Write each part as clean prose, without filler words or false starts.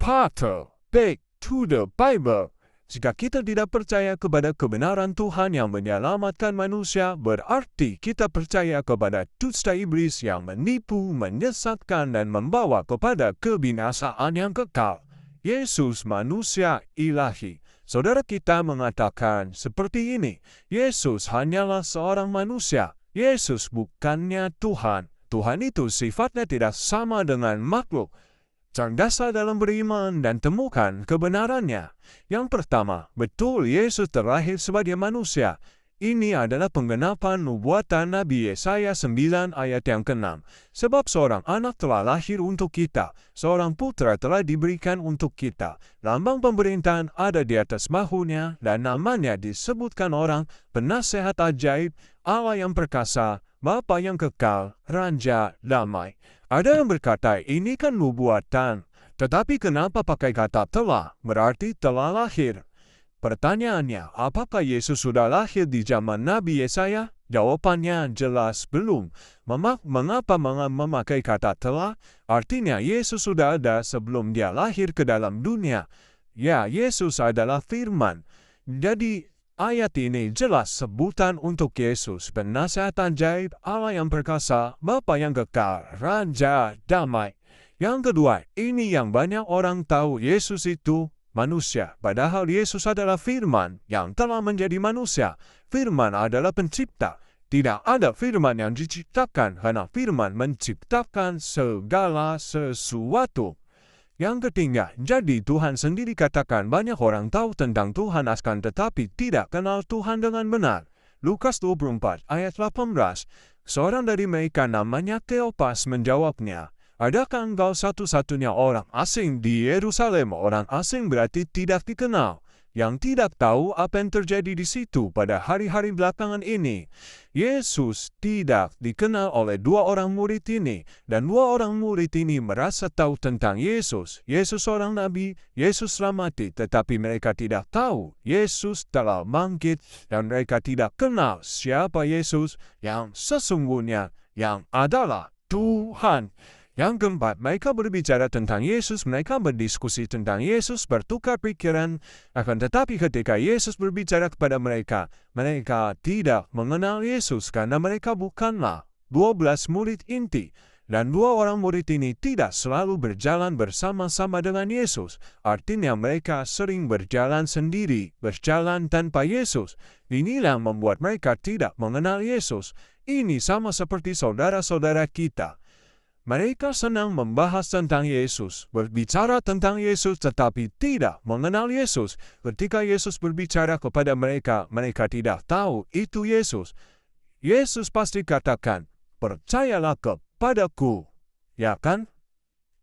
Pater, back to the Bible. Jika kita tidak percaya kepada kebenaran Tuhan yang menyelamatkan manusia, berarti kita percaya kepada dusta iblis yang menipu, menyesatkan, dan membawa kepada kebinasaan yang kekal. Yesus manusia ilahi. Saudara kita mengatakan seperti ini, Yesus hanyalah seorang manusia. Yesus bukannya Tuhan. Tuhan itu sifatnya tidak sama dengan makhluk. Cerdaslah dalam beriman dan temukan kebenarannya. Yang pertama, betul Yesus terlahir sebagai manusia. Ini adalah penggenapan nubuatan Nabi Yesaya 9 ayat yang ke-6. Sebab seorang anak telah lahir untuk kita, seorang putra telah diberikan untuk kita. Lambang pemerintahan ada di atas bahunya, dan namanya disebutkan orang, Penasehat Ajaib, Allah yang perkasa, Bapa yang kekal, Raja damai. Ada yang berkata ini kan nubuatan, tetapi kenapa pakai kata telah, berarti telah lahir? Pertanyaannya, apakah Yesus sudah lahir di zaman Nabi Yesaya? Jawabannya jelas belum. Mengapa memakai kata telah? Artinya Yesus sudah ada sebelum dia lahir ke dalam dunia. Ya, Yesus adalah firman. Jadi, ayat ini jelas sebutan untuk Yesus, Penasehat Ajaib, Allah yang perkasa, Bapa yang kekal, Raja damai. Yang kedua, ini yang banyak orang tahu, Yesus itu manusia. Padahal Yesus adalah firman yang telah menjadi manusia. Firman adalah pencipta. Tidak ada firman yang diciptakan, karena firman menciptakan segala sesuatu. Yang ketiga, jadi Tuhan sendiri katakan banyak orang tahu tentang Tuhan akan tetapi tidak kenal Tuhan dengan benar. Lukas 24 ayat 18, seorang dari mereka namanya Kleopas menjawabnya, adakah engkau satu-satunya orang asing di Yerusalem? Orang asing berarti tidak dikenal, yang tidak tahu apa yang terjadi di situ pada hari-hari belakangan ini. Yesus tidak dikenal oleh dua orang murid ini, dan dua orang murid ini merasa tahu tentang Yesus. Yesus seorang nabi, Yesus telah mati, tetapi mereka tidak tahu Yesus telah bangkit, dan mereka tidak kenal siapa Yesus yang sesungguhnya, yang adalah Tuhan. Yang keempat, mereka berbicara tentang Yesus, mereka berdiskusi tentang Yesus, bertukar pikiran, akan tetapi ketika Yesus berbicara kepada mereka, mereka tidak mengenal Yesus karena mereka bukanlah 12 murid inti. Dan dua orang murid ini tidak selalu berjalan bersama-sama dengan Yesus. Artinya mereka sering berjalan sendiri, berjalan tanpa Yesus. Inilah yang membuat mereka tidak mengenal Yesus. Ini sama seperti saudara-saudara kita. Mereka senang membahas tentang Yesus, berbicara tentang Yesus tetapi tidak mengenal Yesus. Ketika Yesus berbicara kepada mereka, mereka tidak tahu itu Yesus. Yesus pasti katakan, percayalah kepadaku. Ya kan?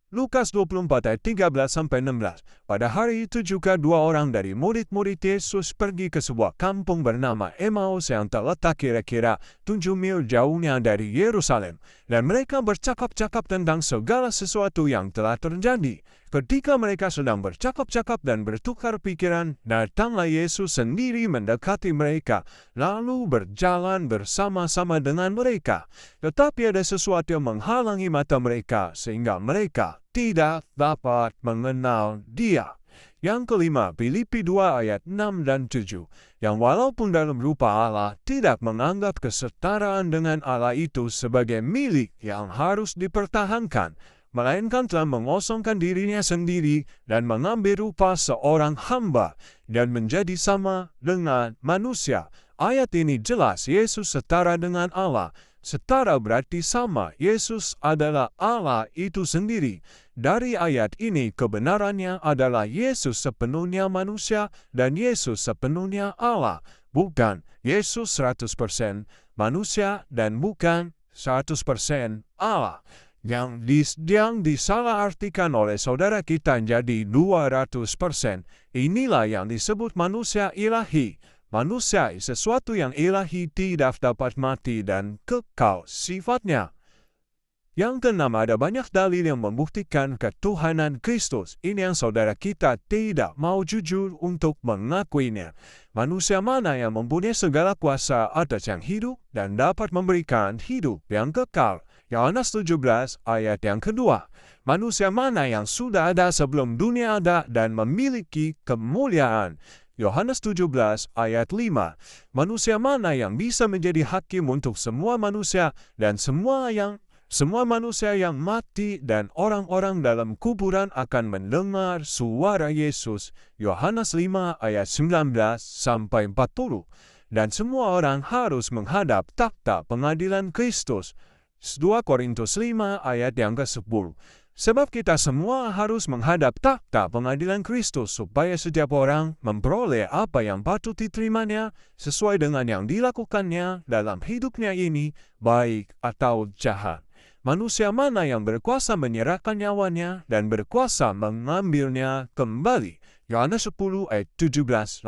Lukas 24 ayat 13-16. Pada hari itu juga dua orang dari murid-murid Yesus pergi ke sebuah kampung bernama Emmaus yang terletak kira-kira 7 mil jauhnya dari Yerusalem. Dan mereka bercakap-cakap tentang segala sesuatu yang telah terjadi. Ketika mereka sedang bercakap-cakap dan bertukar pikiran, datanglah Yesus sendiri mendekati mereka, lalu berjalan bersama-sama dengan mereka. Tetapi ada sesuatu yang menghalangi mata mereka, sehingga mereka tidak dapat mengenal Dia. Yang kelima, Filipi 2 ayat 6 dan 7, yang walaupun dalam rupa Allah, tidak menganggap kesetaraan dengan Allah itu sebagai milik yang harus dipertahankan, melainkan telah mengosongkan dirinya sendiri dan mengambil rupa seorang hamba dan menjadi sama dengan manusia. Ayat ini jelas Yesus setara dengan Allah. Setara berarti sama, Yesus adalah Allah itu sendiri. Dari ayat ini kebenarannya adalah Yesus sepenuhnya manusia dan Yesus sepenuhnya Allah. Bukan Yesus 100% manusia dan bukan 100% Allah. Yang disalahartikan oleh saudara kita jadi 200%. Inilah yang disebut manusia ilahi. Manusia sesuatu yang ilahi tidak dapat mati dan kekal sifatnya. Yang keenam, ada banyak dalil yang membuktikan ketuhanan Kristus. Ini yang saudara kita tidak mau jujur untuk mengakuinya. Manusia mana yang mempunyai segala kuasa atas yang hidup dan dapat memberikan hidup yang kekal? Yohanes 17 ayat yang kedua. Manusia mana yang sudah ada sebelum dunia ada dan memiliki kemuliaan? Yohanes 17 ayat 5. Manusia mana yang bisa menjadi hakim untuk semua manusia dan semua manusia yang mati dan orang-orang dalam kuburan akan mendengar suara Yesus. Yohanes 5 ayat 19 sampai 40. Dan semua orang harus menghadap takhta pengadilan Kristus. 2 Korintus 5 ayat yang ke-10. Sebab kita semua harus menghadap takhta pengadilan Kristus supaya setiap orang memperoleh apa yang patut diterimanya sesuai dengan yang dilakukannya dalam hidupnya ini, baik atau jahat. Manusia mana yang berkuasa menyerahkan nyawanya dan berkuasa mengambilnya kembali? Yohanes 10 ayat 17-18.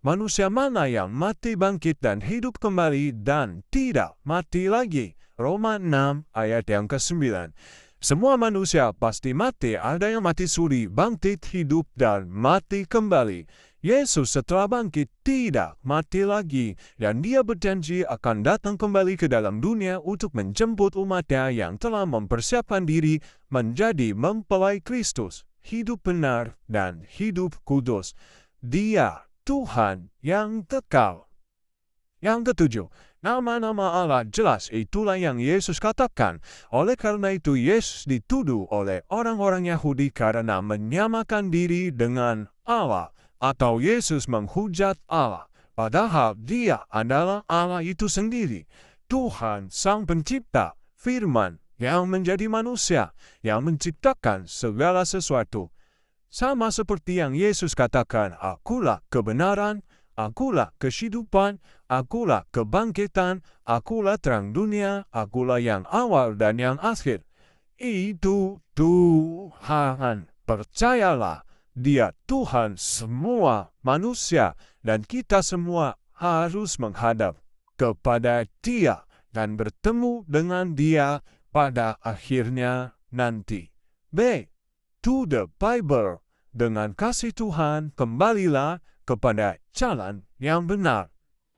Manusia mana yang mati bangkit dan hidup kembali dan tidak mati lagi? Roma 6 ayat yang ke-9. Semua manusia pasti mati, ada yang mati suri, bangkit hidup dan mati kembali. Yesus setelah bangkit tidak mati lagi, dan dia berjanji akan datang kembali ke dalam dunia untuk menjemput umatnya yang telah mempersiapkan diri menjadi mempelai Kristus, hidup benar dan hidup kudus. Dia Tuhan yang kekal. Yang ketujuh, nama-nama Allah jelas, itulah yang Yesus katakan. Oleh karena itu Yesus dituduh oleh orang-orang Yahudi karena menyamakan diri dengan Allah, atau Yesus menghujat Allah. Padahal dia adalah Allah itu sendiri, Tuhan Sang Pencipta, Firman yang menjadi manusia, yang menciptakan segala sesuatu. Sama seperti yang Yesus katakan, akulah kebenaran, akulah kehidupan, akulah kebangkitan, akulah terang dunia, akulah yang awal dan yang akhir. Itu Tuhan. Percayalah, Dia Tuhan semua manusia, dan kita semua harus menghadap kepada Dia dan bertemu dengan Dia pada akhirnya nanti. Back to the Bible. Dengan kasih Tuhan, kembalilah kepada jalan yang benar.